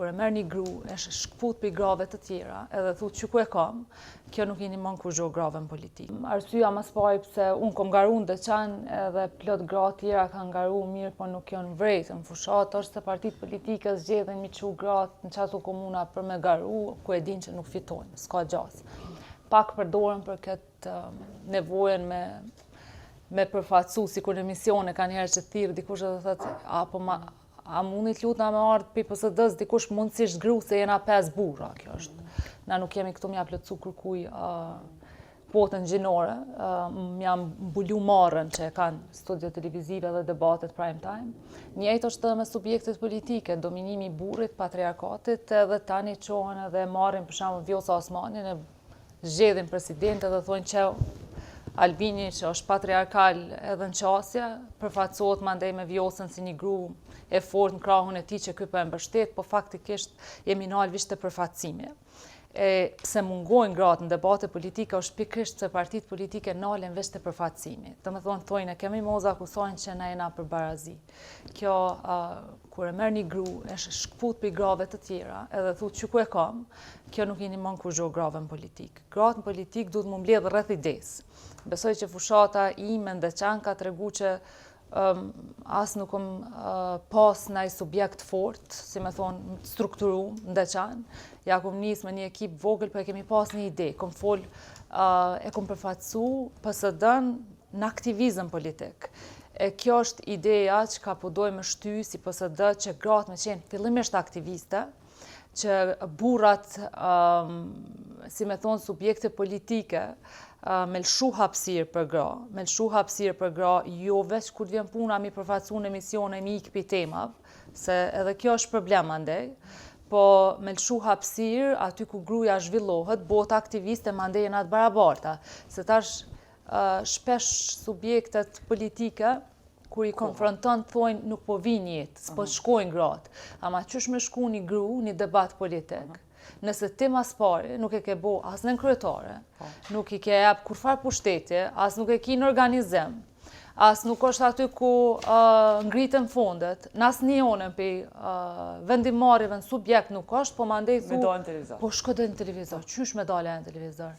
kur e merr një gru, e shkput për grave të tjera, edhe thut që ku e kam, kjo nuk i nimon kur gjoh grave në politikë. Arsyeja më së pari pse unë kom garu në Deçan edhe plot gra tjera kanë garu mirë, po nuk janë vrejtë në fushat, është se partitë politike zgjedhin mi çu gratë në çato komuna për me garu, ku e din që nuk fitojnë, s'ka gjasë. Pak përdoren për këtë nevojën me përfaqësu, si kur në misione kanë herë që thirrë dikush edhe thotë, a mundi t'lut na me ardhë pi PSD-s dikush mundësisht gru se jena 5 burra, kjo është. Na nuk jemi këtu m'ja plotësu kërkuj potën gjinore, m'jam mbulu marrën që kanë studio televizive dhe debatet prime time. Njëjtë është edhe me subjektet politike, dominimi i burrit, patriarkatit, edhe tani qohen edhe marrin për shembull Vjosa Osmanin, e zgjedhin president edhe thonë që Albini që është patriarkal edhe në qasje, përfaqësohet mandej me Vjosën si një gru e fort në krahun e tij që ky po e mbështet, po faktikisht jemi nal visht të përfaqësimi. Pse mungojnë gratë në debate politike është pikërisht se partitë politike nalen veç të përfaqësimi. Domethënë thojnë e kemi moza akusojnë që na jena për barazi. Kjo kur e merr një gru, e shkput për grave të tjera, edhe thut që ku e kam, kjo nuk i nimon kur gjoh grave në politikë. Gratë në politikë duhet mu mbledh rreth idesë. Besoj që fushata ime në Deçan ka tregu që as nuk kom pas ndaj subjekt fort, si me thonë strukturu në Deçan. Ja kom nis me një ekip vogël, po e kemi pas një ide. Kom fol, e kom përfaqësu PSD-n në aktivizëm politik. Kjo është ideja që ka po doj me shty si PSD që gratë me qenë fillimisht aktiviste, që burrat, si me thonë subjekte politike, me lshu hapësirë për gra, jo veç kur vjen puna mi përfaqësu në emisione mi ikë pi temave, se edhe kjo është problem andej, po me lshu hapësirë aty ku gruja zhvillohet, bota aktiviste mandej janë atë barabarta, se tash shpesh subjektet politike kur i konfronton thonë nuk po vinë jetë, s'po shkojnë gratë, ama qysh me shku një gru, një debat politik, nëse ti mas pari nuk e ke bo as në kryetare, nuk i ke jep kurfar pushtetje, as nuk e ki në organizim, as nuk është aty ku ngritën fondet, nas një onën për vendimarive në subjekt nuk është, po mandej thu, po shko dhe në televizor, qysh me dale në televizor?